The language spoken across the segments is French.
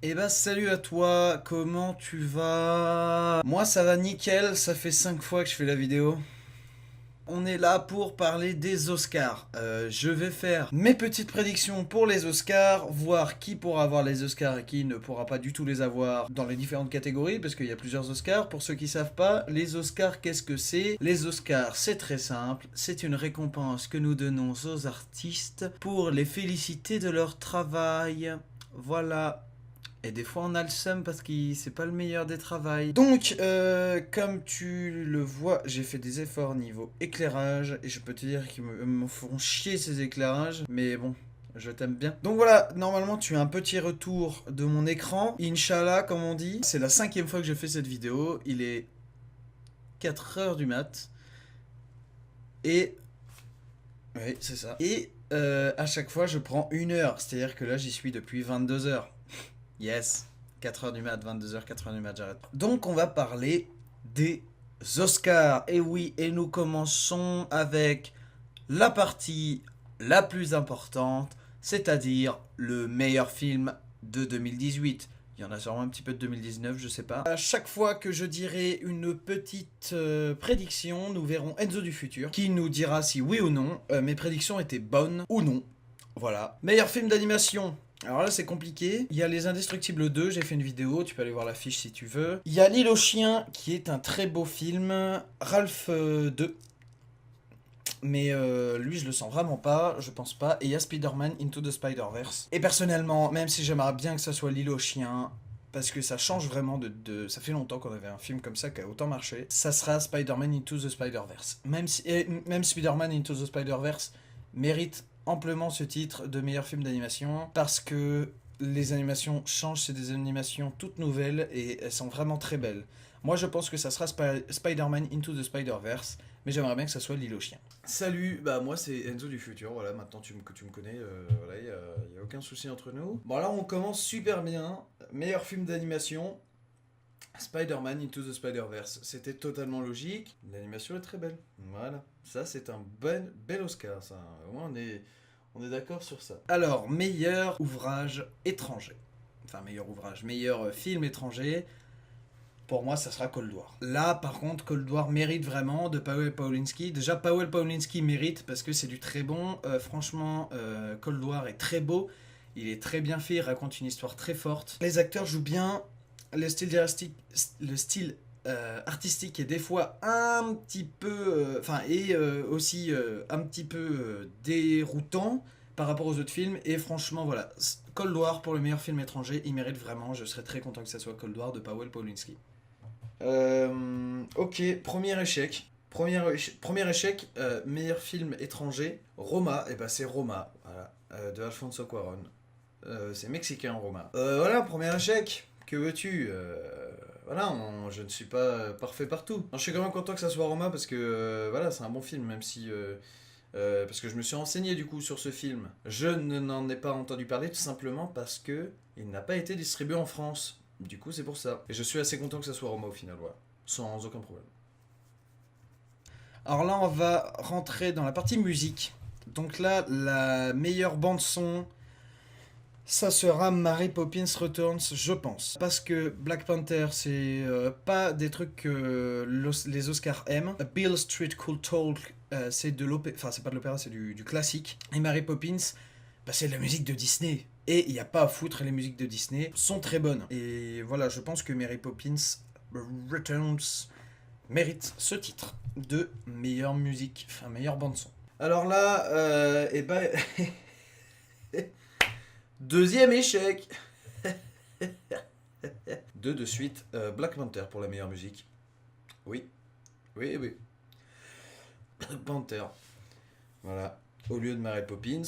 Eh bah salut à toi, comment tu vas? Moi ça va nickel, ça fait 5 fois que je fais la vidéo. On est là pour parler des Oscars. Je vais faire mes petites prédictions pour les Oscars, voir qui pourra avoir les Oscars et qui ne pourra pas du tout les avoir dans les différentes catégories, parce qu'il y a plusieurs Oscars. Pour ceux qui savent pas, les Oscars, qu'est-ce que c'est? Les Oscars, c'est très simple. C'est une récompense que nous donnons aux artistes pour les féliciter de leur travail. Voilà. Et des fois on a le seum parce que c'est pas le meilleur des travails. Donc, comme tu le vois, j'ai fait des efforts niveau éclairage. Et je peux te dire qu'ils me font chier ces éclairages. Mais bon, je t'aime bien. Donc voilà, normalement tu as un petit retour de mon écran. Inch'Allah, comme on dit. C'est la 5e fois que je fais cette vidéo. Il est 4 heures du mat. Et... Oui, c'est ça. Et à chaque fois je prends 1 heure. C'est-à-dire que là j'y suis depuis 22 heures. Yes, 4 heures du mat, 22 heures, 4 heures du mat, j'arrête pas. Donc on va parler des Oscars. Et oui, et nous commençons avec la partie la plus importante, c'est-à-dire le meilleur film de 2018. Il y en a sûrement un petit peu de 2019, je sais pas. À chaque fois que je dirai une petite prédiction, nous verrons Enzo du futur, qui nous dira si oui ou non mes prédictions étaient bonnes ou non. Voilà. Meilleur film d'animation. Alors là, c'est compliqué. Il y a Les Indestructibles 2, j'ai fait une vidéo, tu peux aller voir l'affiche si tu veux. Il y a L'île aux chiens, qui est un très beau film. Ralph 2. Mais lui, je le sens vraiment pas, je pense pas. Et il y a Spider-Man Into the Spider-Verse. Et personnellement, même si j'aimerais bien que ça soit L'île aux chiens, parce que ça change vraiment Ça fait longtemps qu'on avait un film comme ça qui a autant marché. Ça sera Spider-Man Into the Spider-Verse. Même Spider-Man Into the Spider-Verse mérite amplement ce titre de meilleur film d'animation parce que les animations changent, c'est des animations toutes nouvelles et elles sont vraiment très belles. Moi je pense que ça sera Spider-Man Into the Spider-Verse, mais j'aimerais bien que ça soit L'île aux chiens. Salut, bah moi c'est Enzo du futur, voilà, maintenant que tu me connais, voilà, y a aucun souci entre nous. Bon là on commence super bien, meilleur film d'animation, Spider-Man Into the Spider-Verse, c'était totalement logique, l'animation est très belle, voilà, ça c'est un bel Oscar, ça, au moins on est d'accord sur ça. Alors, meilleur ouvrage étranger, enfin meilleur ouvrage, meilleur film étranger, pour moi, ça sera Cold War. Là, par contre, Cold War mérite vraiment de Paweł Pawlinski. Déjà, Paweł Pawlinski mérite parce que c'est du très bon. Franchement, Cold War est très beau. Il est très bien fait, il raconte une histoire très forte. Les acteurs jouent bien. Le style artistique est des fois un petit peu... aussi un petit peu déroutant par rapport aux autres films. Et franchement, voilà. Cold War pour le meilleur film étranger, il mérite vraiment. Je serais très content que ça soit Cold War de Paweł Pawlinski. Ok, premier échec. Premier échec, meilleur film étranger, Roma, et bah c'est Roma, voilà, de Alfonso Cuarón. C'est mexicain, Roma. Voilà, premier échec, que veux-tu voilà, je ne suis pas parfait partout. Je suis quand même content que ça soit Roma parce que voilà, c'est un bon film, même si parce que je me suis renseigné du coup sur ce film. Je n'en ai pas entendu parler tout simplement parce que il n'a pas été distribué en France. Du coup, c'est pour ça. Et je suis assez content que ça soit Roma au final, voilà. Sans aucun problème. Alors là, on va rentrer dans la partie musique. Donc là, la meilleure bande son, ça sera Mary Poppins Returns, je pense. Parce que Black Panther, c'est pas des trucs que les Oscars aiment. A Beale Street Cool Talk, c'est de l'opéra, enfin c'est pas de l'opéra, c'est du classique. Et Mary Poppins, bah, c'est de la musique de Disney. Et il n'y a pas à foutre, les musiques de Disney sont très bonnes. Et voilà, je pense que Mary Poppins Returns mérite ce titre de meilleure musique, enfin meilleure bande son. Alors là, et ben... Deuxième échec. Deux de suite, Black Panther pour la meilleure musique. Oui, oui, oui. Panther. Voilà. Au lieu de Mary Poppins,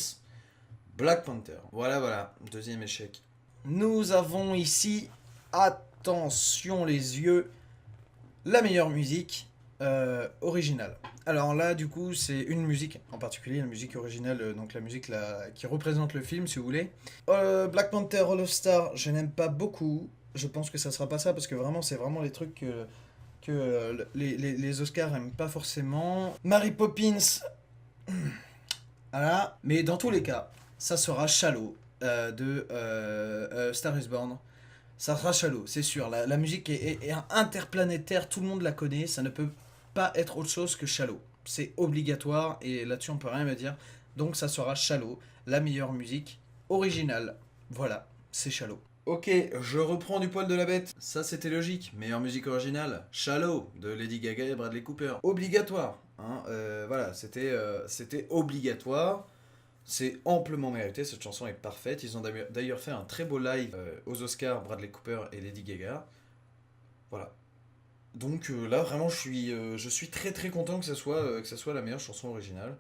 Black Panther. Voilà, voilà. Deuxième échec. Nous avons ici, attention les yeux, la meilleure musique originale. Alors là, du coup, c'est une musique en particulier, la musique originale, donc la musique qui représente le film, si vous voulez. Black Panther All of Star, je n'aime pas beaucoup. Je pense que ça sera pas ça parce que vraiment, c'est vraiment les trucs que les Oscars aiment pas forcément. Mary Poppins, voilà. Mais dans tous les cas, ça sera Shallow de Star is Born. ça sera Shallow, c'est sûr. La musique est interplanétaire, tout le monde la connaît, ça ne peut pas être autre chose que Shallow. C'est obligatoire et là-dessus on peut rien me dire. Donc ça sera Shallow, la meilleure musique originale. Voilà, c'est Shallow. Ok, je reprends du poil de la bête. Ça c'était logique. Meilleure musique originale, Shallow de Lady Gaga et Bradley Cooper. Obligatoire. Hein, voilà, c'était obligatoire. C'est amplement mérité, cette chanson est parfaite. Ils ont d'ailleurs fait un très beau live aux Oscars, Bradley Cooper et Lady Gaga. Voilà. Donc là, vraiment, je suis très très content que ça soit la meilleure chanson originale.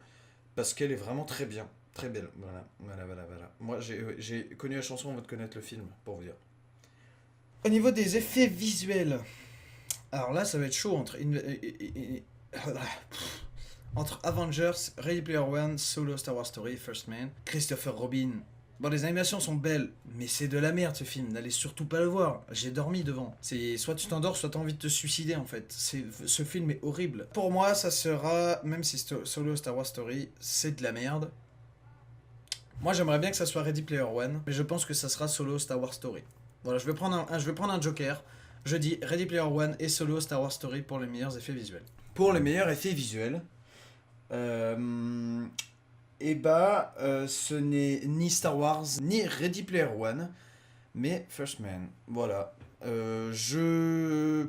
Parce qu'elle est vraiment très bien. Très belle. Voilà, voilà, voilà, voilà. Moi, j'ai connu la chanson avant de connaître le film, pour vous dire. Au niveau des effets visuels, alors là, ça va être chaud entre Avengers, Ready Player One, Solo, Star Wars Story, First Man, Christopher Robin. Bon, les animations sont belles, mais c'est de la merde ce film. N'allez surtout pas le voir. J'ai dormi devant. C'est soit tu t'endors, soit t'as envie de te suicider en fait. Ce film est horrible. Pour moi, ça sera, même si Solo, Star Wars Story, c'est de la merde. Moi, j'aimerais bien que ça soit Ready Player One, mais je pense que ça sera Solo, Star Wars Story. Voilà, je vais prendre un joker. Je dis Ready Player One et Solo, Star Wars Story pour les meilleurs effets visuels. Pour les meilleurs effets visuels, ce n'est ni Star Wars ni Ready Player One, mais First Man. Voilà. Les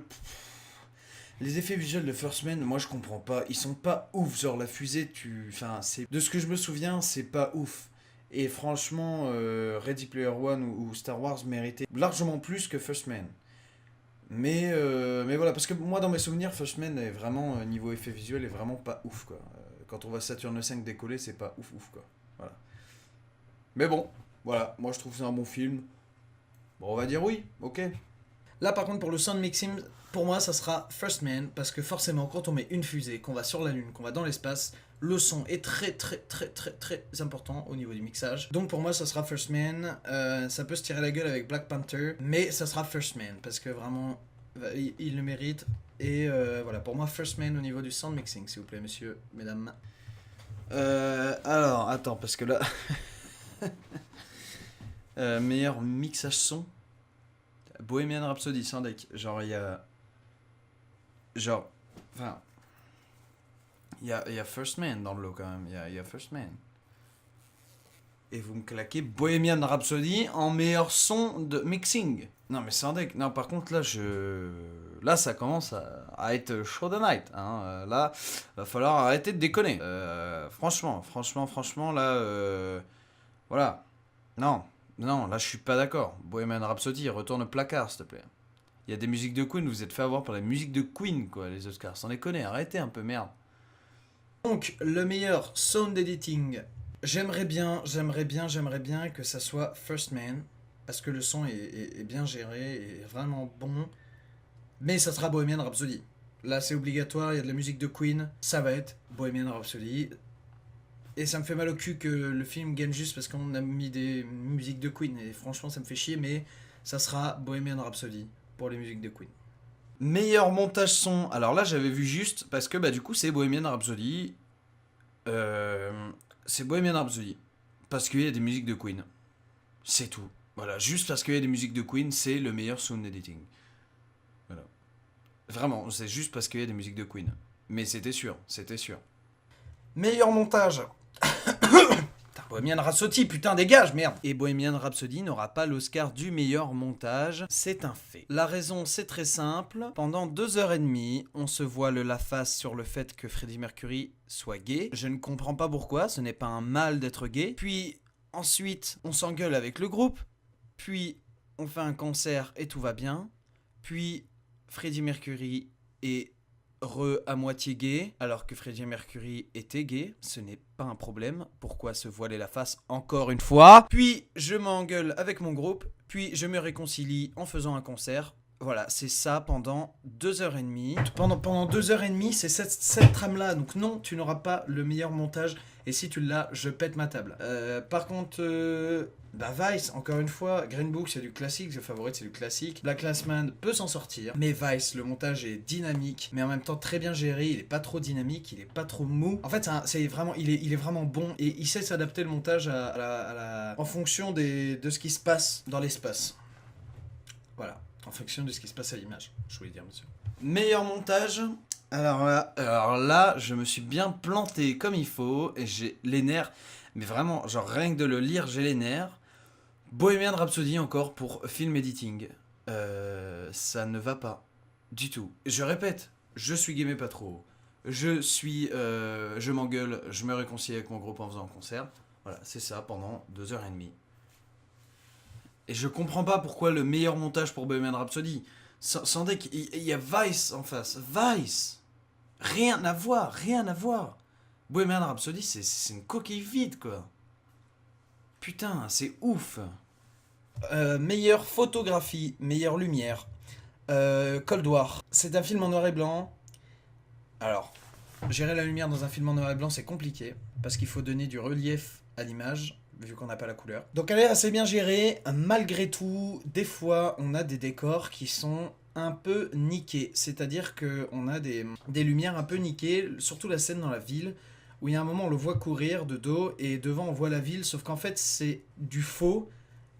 effets visuels de First Man, moi je comprends pas. Ils sont pas ouf. Genre la fusée, enfin, de ce que je me souviens, c'est pas ouf. Et franchement, Ready Player One ou Star Wars méritaient largement plus que First Man. Mais voilà, parce que moi dans mes souvenirs, First Man est vraiment, niveau effet visuel, est vraiment pas ouf quoi. Quand on voit Saturn V décoller, c'est pas ouf ouf quoi. Voilà. Mais bon, voilà, moi je trouve que c'est un bon film. Bon, on va dire oui, ok. Là par contre pour le sound mixing, pour moi ça sera First Man, parce que forcément quand on met une fusée, qu'on va sur la lune, qu'on va dans l'espace, le son est très très très très très important au niveau du mixage. Donc pour moi ça sera First Man. Ça peut se tirer la gueule avec Black Panther, mais ça sera First Man, parce que vraiment il le mérite. Et voilà, pour moi First Man au niveau du sound mixing, s'il vous plaît messieurs, mesdames. Alors attends, parce que là... meilleur mixage son, Bohemian Rhapsody, sans deck. Genre, il y a. Genre. Enfin. Il y a First Man dans le lot quand même. Il y a First Man. Et vous me claquez Bohemian Rhapsody en meilleur son de mixing. Non, mais sans deck. Non, par contre, là, Là, ça commence à être show the night. Hein. Là, va falloir arrêter de déconner. Franchement, là. Voilà. Non. Non, là je suis pas d'accord. Bohemian Rhapsody, retourne au placard, s'il te plaît. Il y a des musiques de Queen, vous êtes fait avoir par la musique de Queen, quoi, les Oscars. Sans déconner, arrêtez un peu, merde. Donc, le meilleur sound editing. J'aimerais bien que ça soit First Man, parce que le son est bien géré, est vraiment bon. Mais ça sera Bohemian Rhapsody. Là, c'est obligatoire, il y a de la musique de Queen, ça va être Bohemian Rhapsody. Et ça me fait mal au cul que le film gagne juste parce qu'on a mis des musiques de Queen. Et franchement, ça me fait chier, mais ça sera Bohemian Rhapsody pour les musiques de Queen. Meilleur montage son. Alors là, j'avais vu juste parce que du coup, c'est Bohemian Rhapsody. C'est Bohemian Rhapsody. Parce qu'il y a des musiques de Queen. C'est tout. Voilà, juste parce qu'il y a des musiques de Queen, c'est le meilleur sound editing. Voilà. Vraiment, c'est juste parce qu'il y a des musiques de Queen. Mais c'était sûr. Meilleur montage. Bohemian Rhapsody, putain, dégage, merde. Et Bohemian Rhapsody n'aura pas l'Oscar du meilleur montage, c'est un fait. La raison, c'est très simple. Pendant 2h30, on se voile la face sur le fait que Freddie Mercury soit gay. Je ne comprends pas pourquoi, ce n'est pas un mal d'être gay. Puis, ensuite, on s'engueule avec le groupe. Puis, on fait un concert et tout va bien. Puis, Freddie Mercury est à moitié gay, alors que Freddie Mercury était gay, ce n'est pas un problème. Pourquoi se voiler la face encore une fois? Puis je m'engueule avec mon groupe, puis je me réconcilie en faisant un concert. Voilà, c'est ça pendant 2h30. Pendant 2h30, c'est cette trame-là. Donc non, tu n'auras pas le meilleur montage. Et si tu l'as, je pète ma table. Par contre, Vice, encore une fois, Green Book, c'est du classique. The Favorite, c'est du classique. Black Clansman peut s'en sortir. Mais Vice, le montage est dynamique, mais en même temps très bien géré. Il est pas trop dynamique, il est pas trop mou. En fait, c'est vraiment, il est vraiment bon. Et il sait s'adapter le montage en fonction de ce qui se passe dans l'espace. Voilà, en fonction de ce qui se passe à l'image, je voulais dire, monsieur. Meilleur montage. Alors là, je me suis bien planté comme il faut, et j'ai les nerfs, mais vraiment, genre rien que de le lire, j'ai les nerfs. Bohemian Rhapsody encore pour film editing. Ça ne va pas du tout. Je répète, je suis gamé pas trop. Je m'engueule, je me réconcilie avec mon groupe en faisant un concert. Voilà, c'est ça pendant 2h30. Et je comprends pas pourquoi le meilleur montage pour Bohemian Rhapsody. Sans deck, il y a Vice en face. Vice. Rien à voir, rien à voir. Bohemian Rhapsody, c'est une coquille vide, quoi. Putain, c'est ouf. Meilleure photographie, meilleure lumière. Cold War. C'est un film en noir et blanc. Alors, gérer la lumière dans un film en noir et blanc, c'est compliqué. Parce qu'il faut donner du relief à l'image, vu qu'on n'a pas la couleur. Donc elle est assez bien gérée. Malgré tout, des fois, on a des décors qui sont un peu niqués. C'est-à-dire qu'on a des lumières un peu niquées, surtout la scène dans la ville, où il y a un moment, on le voit courir de dos, et devant, on voit la ville, sauf qu'en fait, c'est du faux.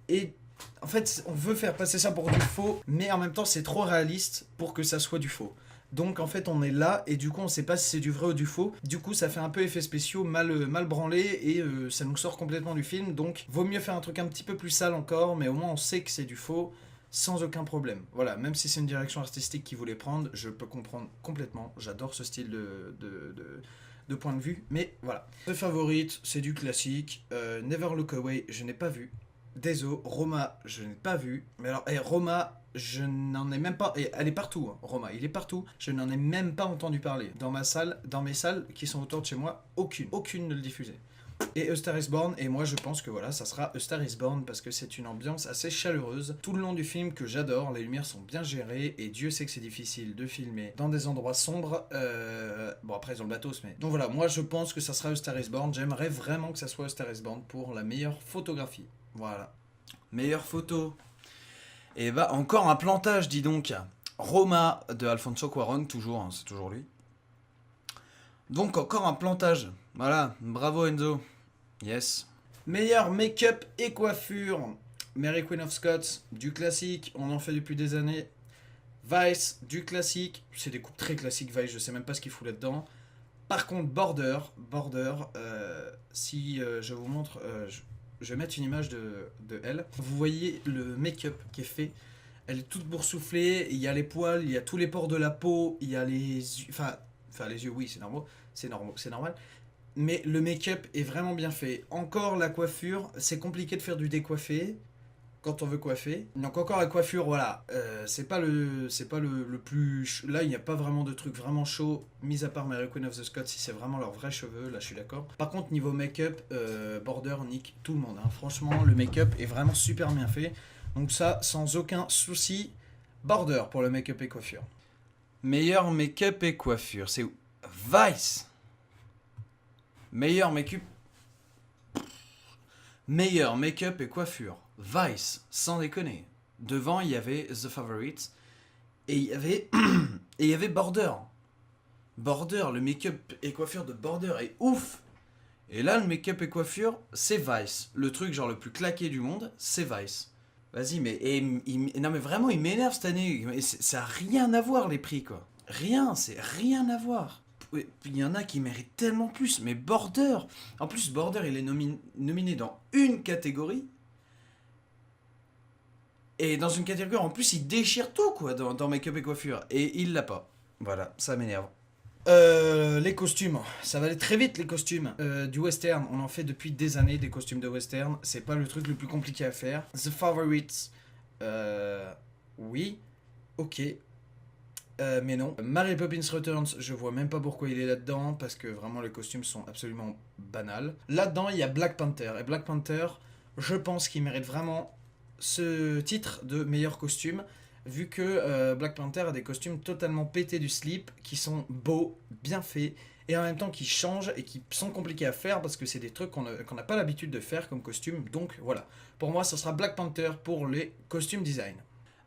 Et en fait, on veut faire passer ça pour du faux, mais en même temps, c'est trop réaliste pour que ça soit du faux. Donc en fait on est là et du coup on sait pas si c'est du vrai ou du faux. Du coup ça fait un peu effets spéciaux mal branlés et ça nous sort complètement du film. Donc vaut mieux faire un truc un petit peu plus sale encore, mais au moins on sait que c'est du faux sans aucun problème. Voilà, même si c'est une direction artistique qu'ils voulaient prendre, je peux comprendre complètement. J'adore ce style de point de vue, mais voilà. The Favorite, c'est du classique. Never Look Away, je n'ai pas vu. Désolé, Roma, je n'ai pas vu. Mais alors, Roma, je n'en ai même pas. Elle est partout, hein, Roma, il est partout. Je n'en ai même pas entendu parler. Dans mes salles qui sont autour de chez moi, aucune ne le diffusait. Et A Star Is Born, et moi je pense que voilà, ça sera A Star Is Born parce que c'est une ambiance assez chaleureuse. Tout le long du film que j'adore, les lumières sont bien gérées et Dieu sait que c'est difficile de filmer dans des endroits sombres. Bon, après ils ont le matos, mais. Donc voilà, moi je pense que ça sera A Star Is Born. J'aimerais vraiment que ça soit A Star Is Born pour la meilleure photographie. Voilà. Meilleure photo. Et bah, encore un plantage, dis donc. Roma de Alfonso Cuarón, toujours, hein, c'est toujours lui. Donc, encore un plantage. Voilà, bravo Enzo. Yes. Meilleur make-up et coiffure. Mary Queen of Scots, du classique, on en fait depuis des années. Vice, du classique. C'est des coupes très classiques, Vice, je sais même pas ce qu'il fout là-dedans. Par contre, Border, si je vous montre. Je vais mettre une image de elle. Vous voyez le make-up qui est fait. Elle est toute boursouflée. Il y a les poils, il y a tous les pores de la peau, il y a les yeux. Enfin les yeux, oui, c'est normal. Mais le make-up est vraiment bien fait. Encore la coiffure, c'est compliqué de faire du décoiffé quand on veut coiffer. Donc encore la coiffure, voilà, c'est pas le plus. Là, il n'y a pas vraiment de truc vraiment chaud, mis à part Mary Queen of the Scots, si c'est vraiment leurs vrais cheveux, là je suis d'accord. Par contre, niveau make-up, Border nique tout le monde. Hein. Franchement, le make-up est vraiment super bien fait. Donc ça, sans aucun souci, Border pour le make-up et coiffure. Meilleur make-up et coiffure, c'est où? Vice. Meilleur make-up. Meilleur make-up et coiffure. Vice, sans déconner. Devant, il y avait The Favorite. Et il y avait Border. Border, le make-up et coiffure de Border est ouf. Et là, le make-up et coiffure, c'est Vice. Le truc genre le plus claqué du monde, c'est Vice. Vas-y, non mais vraiment, il m'énerve cette année. Ça a rien à voir les prix, quoi. C'est rien à voir. Il y en a qui méritent tellement plus, mais Border. En plus, Border, il est nominé dans une catégorie. Et dans une catégorie, en plus, il déchire tout, quoi, dans make-up et coiffure. Et il l'a pas. Voilà, ça m'énerve. Les costumes, ça va aller très vite, les costumes. Du western, on en fait depuis des années des costumes de western. C'est pas le truc le plus compliqué à faire. The Favorites, oui, ok. Mais non. Mary Poppins Returns, je vois même pas pourquoi il est là-dedans, parce que vraiment les costumes sont absolument banals. Là-dedans, il y a Black Panther. Et Black Panther, je pense qu'il mérite vraiment ce titre de meilleur costume, vu que Black Panther a des costumes totalement pétés du slip, qui sont beaux, bien faits, et en même temps qui changent et qui sont compliqués à faire, parce que c'est des trucs qu'on n'a pas l'habitude de faire comme costume. Donc voilà. Pour moi, ce sera Black Panther pour les costumes design.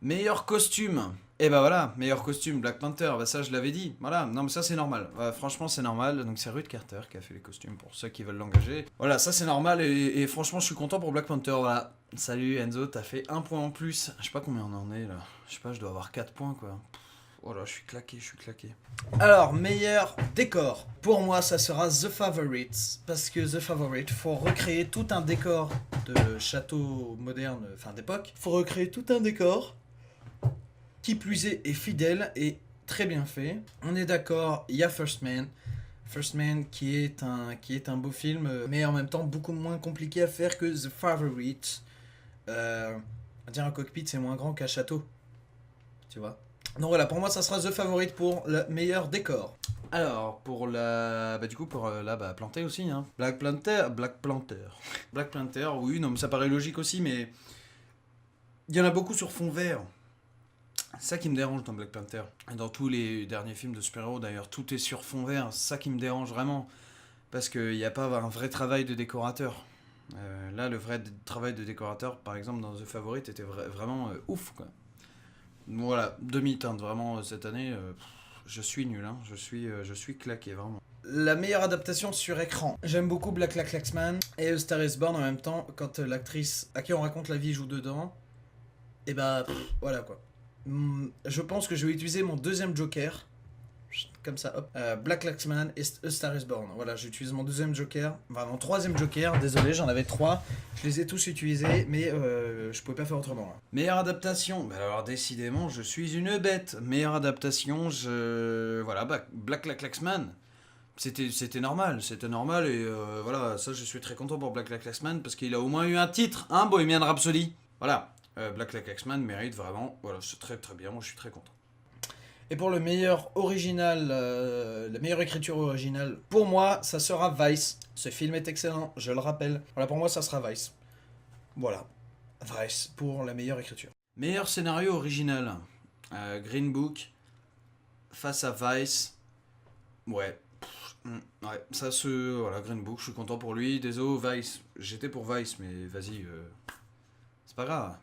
Meilleur costume. Et bah voilà, meilleur costume, Black Panther, bah ça je l'avais dit, voilà, non mais ça c'est normal, franchement c'est normal, donc c'est Ruth Carter qui a fait les costumes pour ceux qui veulent l'engager. Voilà, ça c'est normal et franchement je suis content pour Black Panther, voilà. Salut Enzo, t'as fait un point en plus, je sais pas combien on en est là, je sais pas, je dois avoir 4 points quoi. Oh là, je suis claqué. Alors, meilleur décor. Pour moi, ça sera The Favourite. Parce que The Favourite, faut recréer tout un décor de château moderne, enfin d'époque. Faut recréer tout un décor qui plus est fidèle et très bien fait. On est d'accord, il y a First Man. First Man qui est un beau film, mais en même temps beaucoup moins compliqué à faire que The Favourite. Dire un cockpit, c'est moins grand qu'un château. Tu vois. Donc voilà, pour moi, ça sera The Favorite pour le meilleur décor. Alors, pour la... Bah du coup, pour la Planté aussi, hein. Black Panther, oui, non, mais ça paraît logique aussi, mais... Il y en a beaucoup sur fond vert. C'est ça qui me dérange dans Black Panther. Et dans tous les derniers films de super-héros, d'ailleurs, tout est sur fond vert. C'est ça qui me dérange vraiment. Parce qu'il n'y a pas un vrai travail de décorateur. Là, le vrai travail de décorateur, par exemple, dans The Favorite, était vraiment ouf, quoi. Voilà, demi-teinte, vraiment, cette année, je suis nul, hein. Je suis claqué, vraiment. La meilleure adaptation sur écran. J'aime beaucoup Black Klaxman et A Star is Born en même temps, quand l'actrice à qui on raconte la vie joue dedans. Et bah, voilà quoi. Je pense que je vais utiliser mon deuxième Joker. Comme ça, hop. Black Klaxman et A Star is Born. Voilà, j'utilise mon deuxième Joker. Enfin, mon troisième Joker. Désolé, j'en avais 3. Je les ai tous utilisés, mais je pouvais pas faire autrement. Là. Meilleure adaptation. Bah alors, décidément, je suis une bête. Meilleure adaptation, voilà, Black Klaxman. C'était normal, et voilà, ça je suis très content pour Black Klaxman parce qu'il a au moins eu un titre, hein, Bohemian Rhapsody. Voilà, Black Klaxman mérite vraiment, voilà, c'est très très bien, moi je suis très content. Et pour le meilleur original, la meilleure écriture originale, pour moi, ça sera Vice. Ce film est excellent, je le rappelle. Voilà, pour moi, ça sera Vice. Voilà, Vice pour la meilleure écriture. Meilleur scénario original, Green Book face à Vice. Ouais. Ouais, ça se... Voilà, Green Book, je suis content pour lui. Désolé, Vice. J'étais pour Vice, mais vas-y. C'est pas grave.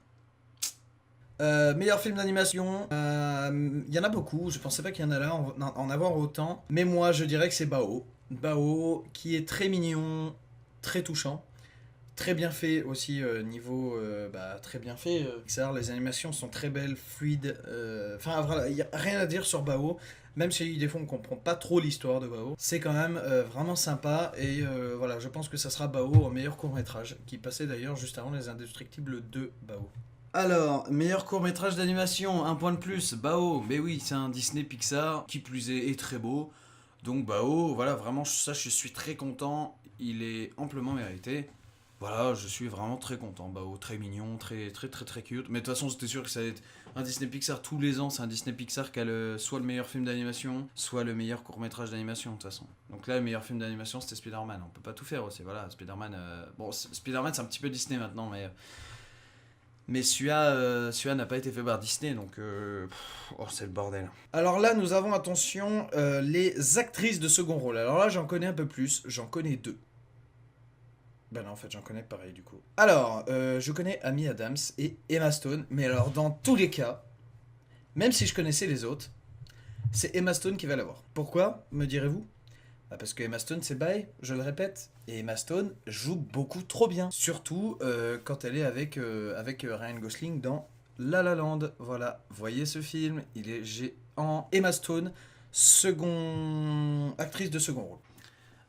Meilleur film d'animation, il y en a beaucoup, je pensais pas qu'il y en a là en avoir autant, mais moi je dirais que c'est Bao. Bao qui est très mignon, très touchant, très bien fait aussi niveau très bien fait. Pixar, les animations sont très belles, fluides, enfin voilà, il n'y a rien à dire sur Bao, même si des fois on comprend pas trop l'histoire de Bao, c'est quand même vraiment sympa et voilà, je pense que ça sera Bao en meilleur court-métrage, qui passait d'ailleurs juste avant Les Indestructibles 2 Bao. Alors, meilleur court-métrage d'animation, un point de plus, Bao, mais oui, c'est un Disney Pixar, qui plus est très beau. Donc Bao, voilà, vraiment, ça, je suis très content, il est amplement mérité. Voilà, je suis vraiment très content, Bao, très mignon, très cute. Mais de toute façon, c'était sûr que ça allait être un Disney Pixar tous les ans, c'est un Disney Pixar qui a soit le meilleur film d'animation, soit le meilleur court-métrage d'animation, de toute façon. Donc là, le meilleur film d'animation, c'était Spider-Man, on peut pas tout faire aussi, voilà, Spider-Man... Bon, Spider-Man, c'est un petit peu Disney maintenant, mais celui-là n'a pas été fait par Disney, donc oh, c'est le bordel. Alors là, nous avons, attention, les actrices de second rôle. Alors là, j'en connais un peu plus, j'en connais 2. Ben non, en fait, j'en connais pareil, du coup. Alors, je connais Amy Adams et Emma Stone, mais alors, dans tous les cas, même si je connaissais les autres, c'est Emma Stone qui va l'avoir. Pourquoi, me direz-vous ? Parce que Emma Stone, c'est bail, je le répète. Et Emma Stone joue beaucoup trop bien. Surtout quand elle est avec Ryan Gosling dans La La Land. Voilà, voyez ce film, il est géant. Emma Stone, actrice de second rôle.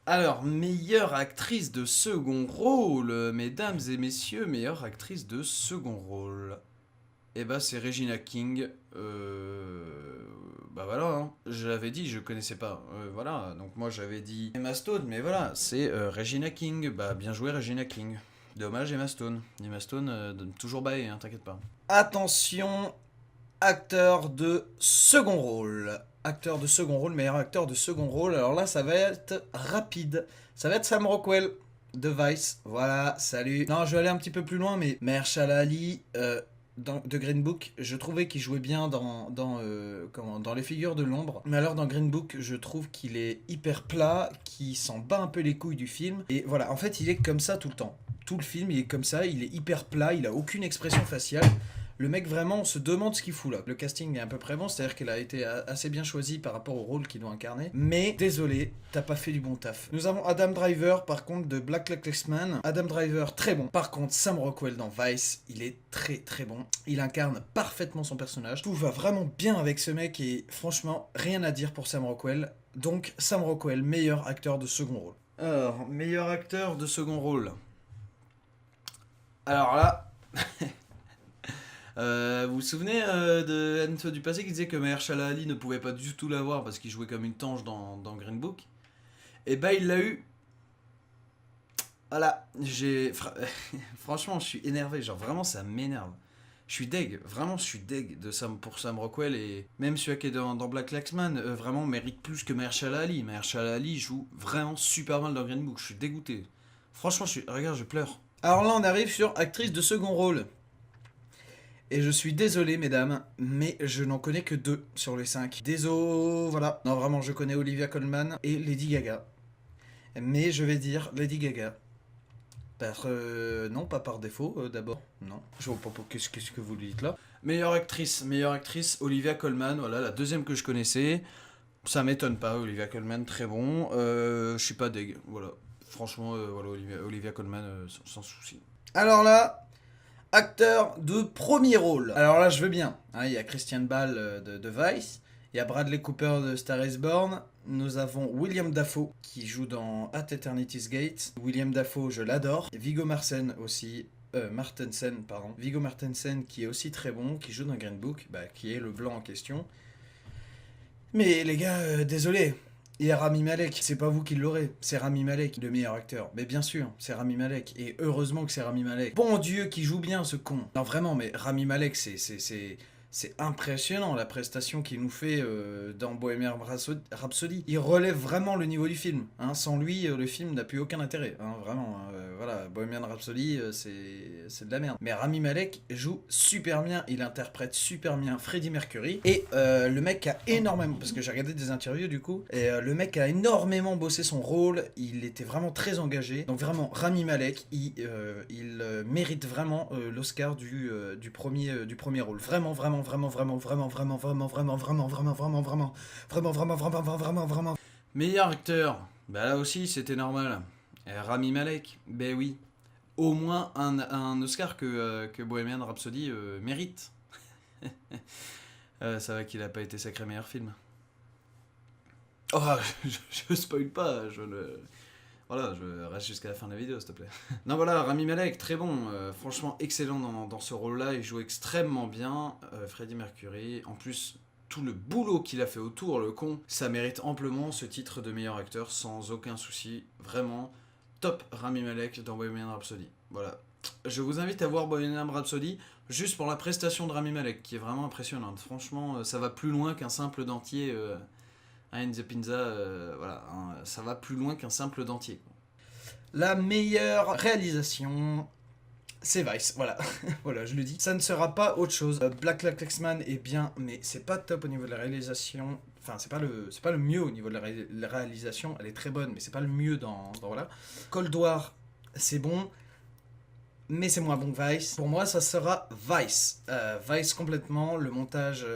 Alors, meilleure actrice de second rôle, mesdames et messieurs, meilleure actrice de second rôle. Et bah c'est Regina King. Bah voilà, hein. Je l'avais dit, je connaissais pas. Voilà, donc moi j'avais dit Emma Stone, mais voilà, c'est Regina King. Bah bien joué Regina King. Dommage Emma Stone. Emma Stone, toujours baillé, hein, t'inquiète pas. Attention, acteur de second rôle. Acteur de second rôle, meilleur acteur de second rôle. Alors là, ça va être rapide. Ça va être Sam Rockwell de Vice. Voilà, salut. Non, je vais aller un petit peu plus loin, mais Mahershala Ali... de Green Book, je trouvais qu'il jouait bien dans Les Figures de l'Ombre. Mais alors dans Green Book, je trouve qu'il est hyper plat, qu'il s'en bat un peu les couilles du film. Et voilà, en fait, il est comme ça tout le temps. Tout le film, il est comme ça, il est hyper plat, il a aucune expression faciale. Le mec, vraiment, on se demande ce qu'il fout là. Le casting est à peu près bon, c'est-à-dire qu'il a été assez bien choisi par rapport au rôle qu'il doit incarner. Mais, désolé, t'as pas fait du bon taf. Nous avons Adam Driver, par contre, de Black Klansman. Adam Driver, très bon. Par contre, Sam Rockwell dans Vice, il est très très bon. Il incarne parfaitement son personnage. Tout va vraiment bien avec ce mec et franchement, rien à dire pour Sam Rockwell. Donc, Sam Rockwell, meilleur acteur de second rôle. Alors, meilleur acteur de second rôle. Alors là... vous vous souvenez de Anne du passé qui disait que Mahershala Ali ne pouvait pas du tout l'avoir parce qu'il jouait comme une tange dans Green Book. Et bah il l'a eu. Voilà, franchement je suis énervé, genre vraiment ça m'énerve. Je suis deg, vraiment je suis deg pour Sam Rockwell et même celui qui est dans Black Klansman vraiment mérite plus que Mahershala Ali. Mahershala Ali joue vraiment super mal dans Green Book, je suis dégoûté. Franchement, regarde, je pleure. Alors là on arrive sur actrice de second rôle. Et je suis désolé, mesdames, mais je n'en connais que 2 sur les 5. Désolé, voilà. Non, vraiment, je connais Olivia Colman et Lady Gaga. Mais je vais dire Lady Gaga. Non, pas par défaut, d'abord. Non. Je vois pas qu'est-ce que vous dites là. Meilleure actrice, Olivia Colman. Voilà, la deuxième que je connaissais. Ça m'étonne pas, Olivia Colman, très bon. Je suis pas deg, voilà. Franchement, voilà, Olivia Colman, sans souci. Alors là... Acteur de premier rôle. Alors là, je veux bien. Il y a Christian Bale de Vice. Il y a Bradley Cooper de Star is Born. Nous avons William Dafoe qui joue dans At Eternity's Gate. William Dafoe, je l'adore. Et Viggo Mortensen aussi. Viggo Mortensen qui est aussi très bon, qui joue dans Green Book, qui est le blanc en question. Mais les gars, désolé. Il y a Rami Malek, c'est pas vous qui l'aurez, c'est Rami Malek, le meilleur acteur. Mais bien sûr, c'est Rami Malek, et heureusement que c'est Rami Malek. Bon Dieu, qui joue bien ce con. Non vraiment, mais Rami Malek, c'est impressionnant la prestation qu'il nous fait dans Bohemian Rhapsody. Il relève vraiment le niveau du film. Hein. Sans lui, le film n'a plus aucun intérêt. Hein, vraiment, voilà, Bohemian Rhapsody, c'est de la merde. Mais Rami Malek joue super bien, il interprète super bien Freddie Mercury. Et le mec a énormément, parce que j'ai regardé des interviews du coup, et le mec a énormément bossé son rôle, il était vraiment très engagé. Donc vraiment, Rami Malek, il mérite vraiment l'Oscar du premier rôle. Vraiment, meilleur acteur, là aussi c'était normal. Rami Malek, oui. Au moins un Oscar que Bohemian Rhapsody mérite. Ça va qu'il a pas été sacré meilleur film. Oh, je spoil pas, voilà, je reste jusqu'à la fin de la vidéo, s'il te plaît. Non, voilà, Rami Malek, très bon. Franchement, excellent dans ce rôle-là. Il joue extrêmement bien. Freddie Mercury. En plus, tout le boulot qu'il a fait autour, le con, ça mérite amplement ce titre de meilleur acteur, sans aucun souci. Vraiment, top Rami Malek dans Bohemian Rhapsody. Voilà. Je vous invite à voir Bohemian Rhapsody juste pour la prestation de Rami Malek, qui est vraiment impressionnante. Franchement, ça va plus loin qu'un simple dentier... In the Pinza, voilà, ça va plus loin qu'un simple dentier. La meilleure réalisation, c'est Vice, voilà, voilà, je le dis. Ça ne sera pas autre chose. Black Klansman est bien, mais c'est pas top au niveau de la réalisation. Enfin, c'est pas le mieux au niveau de la réalisation. Elle est très bonne, mais c'est pas le mieux dans voilà. Cold War, c'est bon. Mais c'est moins bon que Vice. Pour moi, ça sera Vice. Vice complètement, le montage...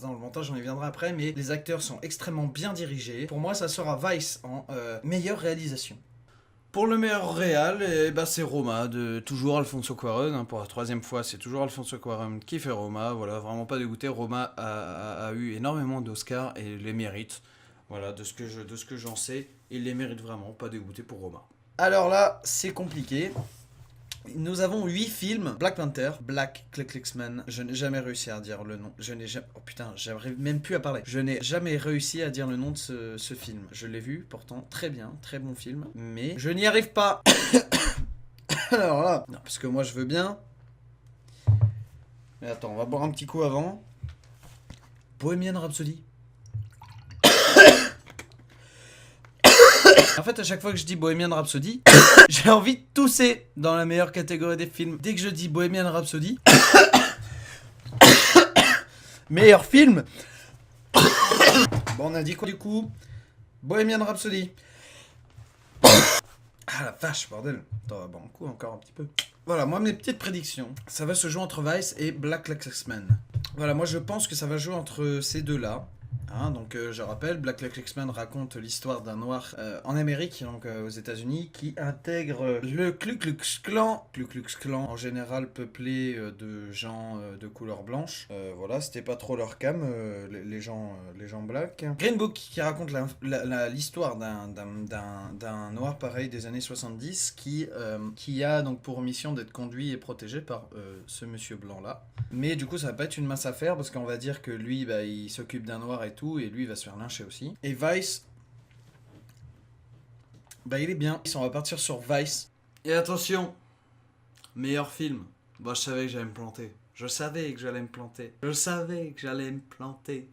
non, le montage, j'en y viendrai après, mais les acteurs sont extrêmement bien dirigés. Pour moi, ça sera Vice en meilleure réalisation. Pour le meilleur réal, c'est Roma, de toujours Alfonso Cuarón. Hein, pour la 3e fois, c'est toujours Alfonso Cuarón qui fait Roma. Voilà, vraiment pas dégoûté. Roma a eu énormément d'Oscars et les mérite. Voilà, de ce que j'en sais, il les mérite vraiment, pas dégoûté pour Roma. Alors là, c'est compliqué. Nous avons 8 films. Black Panther, Black Klansman. Je n'ai jamais réussi à dire le nom. Oh putain, j'arrive même plus à parler. Je n'ai jamais réussi à dire le nom de ce film. Je l'ai vu, pourtant, très bien, très bon film. Mais je n'y arrive pas. Alors là, non, parce que moi je veux bien. Mais attends, on va boire un petit coup avant. Bohemian Rhapsody. En fait, à chaque fois que je dis Bohemian Rhapsody, j'ai envie de tousser dans la meilleure catégorie des films. Dès que je dis Bohemian Rhapsody, meilleur film. Bon, on a dit quoi du coup? Bohemian Rhapsody. Ah la vache, bordel. Attends, bon, un coup encore un petit peu. Voilà, moi mes petites prédictions, ça va se jouer entre Vice et Black X-Men. Voilà, moi je pense que ça va jouer entre ces deux-là. Hein, donc je rappelle, Black X-Men raconte l'histoire d'un noir en Amérique, donc aux États-Unis, qui intègre le Ku Klux Klan. Ku Klux Klan en général peuplé de gens de couleur blanche. Voilà, c'était pas trop leur cam, les gens blacks. Green Book qui raconte l'histoire d'un noir pareil des années 70 qui a donc pour mission d'être conduit et protégé par ce monsieur blanc là. Mais du coup ça va pas être une mince affaire parce qu'on va dire que lui bah, il s'occupe d'un noir et tout et lui il va se faire lyncher aussi. Et Vice, bah il est bien. On va partir sur Vice. Et attention, meilleur film. Bah je savais que j'allais me planter. Je savais que j'allais me planter. Je savais que j'allais me planter.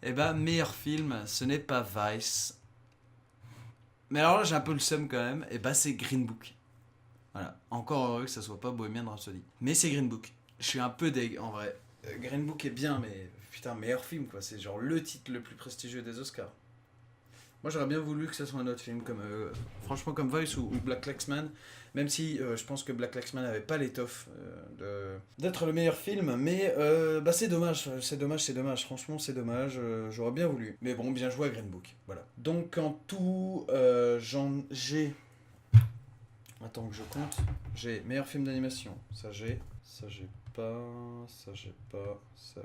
Et bah meilleur film, ce n'est pas Vice. Mais alors là j'ai un peu le seum quand même. Et bah c'est Green Book. Voilà, encore heureux que ça soit pas Bohemian Rhapsody. Mais c'est Green Book. Je suis un peu deg en vrai. Green Book est bien, mais putain, meilleur film quoi. C'est genre le titre le plus prestigieux des Oscars. Moi j'aurais bien voulu que ce soit un autre film comme franchement comme Voice ou Black X-Men, même si je pense que Black X-Men n'avait pas l'étoffe d'être le meilleur film, mais bah c'est dommage, franchement c'est dommage, j'aurais bien voulu. Mais bon, bien joué à Green Book, voilà. Donc en tout, j'ai... Attends que je compte. J'ai meilleur film d'animation, ça j'ai pas, ça j'ai pas, ça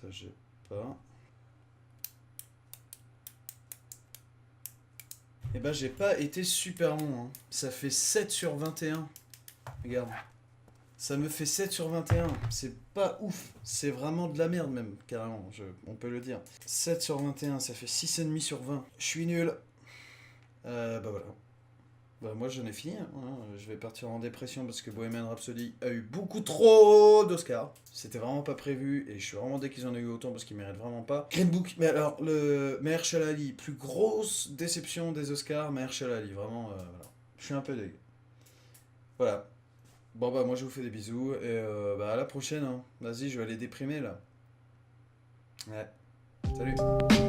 j'ai pas. Et bah j'ai pas été super bon, hein. Ça fait 7 sur 21. Regarde. Ça me fait 7 sur 21. C'est pas ouf. C'est vraiment de la merde même, carrément. On peut le dire. 7 sur 21, ça fait 6,5 sur 20. Je suis nul. Bah voilà. Bah moi j'en ai fini, hein. Je vais partir en dépression parce que Bohemian Rhapsody a eu beaucoup trop d'Oscars. C'était vraiment pas prévu et je suis vraiment dès qu'ils en ont eu autant parce qu'ils méritent vraiment pas. Green Book, mais alors le Mahershala Ali, plus grosse déception des Oscars, Mahershala Ali, vraiment voilà. Je suis un peu dégueu. Voilà. Bon bah moi je vous fais des bisous et bah à la prochaine, hein. Vas-y, je vais aller déprimer là. Ouais. Salut.